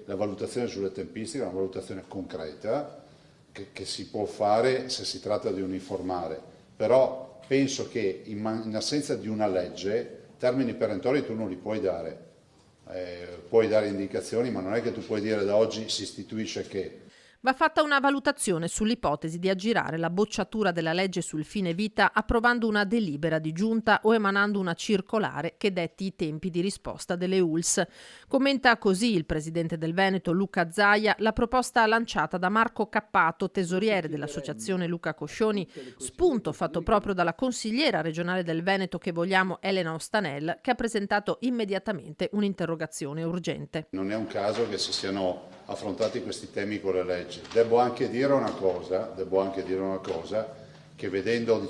La valutazione sulle tempistiche è una valutazione concreta che si può fare se si tratta di uniformare, però penso che in assenza di una legge termini perentori tu non li puoi dare. Puoi dare indicazioni, ma non è che tu puoi dire da oggi si istituisce che. Va fatta una valutazione sull'ipotesi di aggirare la bocciatura della legge sul fine vita approvando una delibera di giunta o emanando una circolare che detti i tempi di risposta delle ULS. Commenta così il presidente del Veneto Luca Zaia la proposta lanciata da Marco Cappato, tesoriere dell'associazione Luca Coscioni, spunto fatto proprio dalla consigliera regionale del Veneto che vogliamo Elena Ostanel, che ha presentato immediatamente un'interrogazione urgente. Non è un caso che si siano affrontati questi temi con le leggi. Devo anche dire una cosa, che vedendo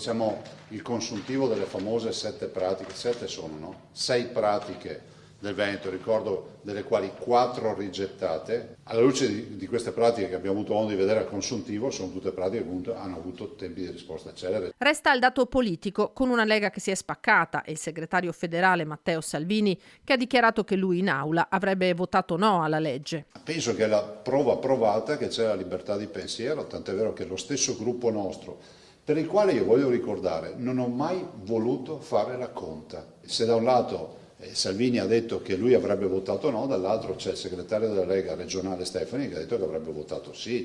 il consuntivo delle famose 7 pratiche, 7 sono, no? 6 pratiche del Veneto, ricordo delle quali 4 rigettate, alla luce di queste pratiche che abbiamo avuto modo di vedere al consuntivo, sono tutte pratiche che appunto hanno avuto tempi di risposta celeri. Resta il dato politico, con una Lega che si è spaccata e il segretario federale Matteo Salvini che ha dichiarato che lui in aula avrebbe votato no alla legge. Penso che è la prova provata che c'è la libertà di pensiero, tant'è vero che lo stesso gruppo nostro, per il quale io voglio ricordare, non ho mai voluto fare la conta. Se da un lato Salvini ha detto che lui avrebbe votato no, dall'altro c'è il segretario della Lega regionale Stefani che ha detto che avrebbe votato sì,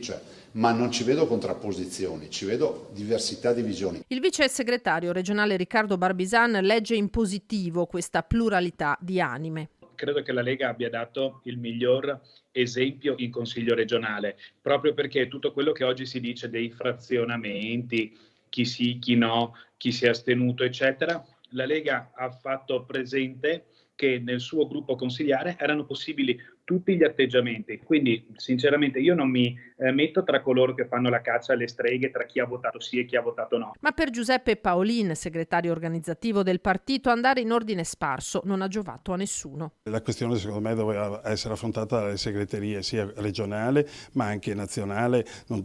ma non ci vedo contrapposizioni, ci vedo diversità di visioni. Il vice segretario regionale Riccardo Barbisan legge in positivo questa pluralità di anime. Credo che la Lega abbia dato il miglior esempio in Consiglio regionale, proprio perché tutto quello che oggi si dice dei frazionamenti, chi sì, chi no, chi si è astenuto, eccetera, la Lega ha fatto presente che nel suo gruppo consigliare erano possibili tutti gli atteggiamenti. Quindi, sinceramente, io non mi metto tra coloro che fanno la caccia alle streghe tra chi ha votato sì e chi ha votato no. Ma per Giuseppe Paolin, segretario organizzativo del partito, andare in ordine sparso non ha giovato a nessuno. La questione secondo me doveva essere affrontata dalle segreterie sia regionale ma anche nazionale,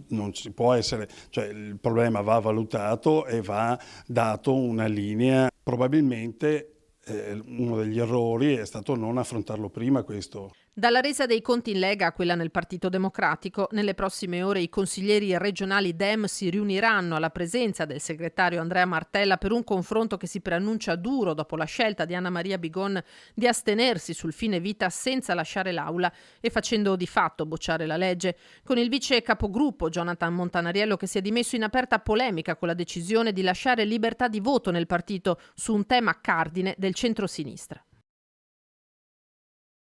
non si può essere, cioè il problema va valutato e va dato una linea. Probabilmente uno degli errori è stato non affrontarlo prima questo. Dalla resa dei conti in Lega a quella nel Partito Democratico, nelle prossime ore i consiglieri regionali Dem si riuniranno alla presenza del segretario Andrea Martella per un confronto che si preannuncia duro dopo la scelta di Anna Maria Bigon di astenersi sul fine vita senza lasciare l'aula e facendo di fatto bocciare la legge, con il vice capogruppo Jonathan Montanariello che si è dimesso in aperta polemica con la decisione di lasciare libertà di voto nel partito su un tema cardine del centro-sinistra.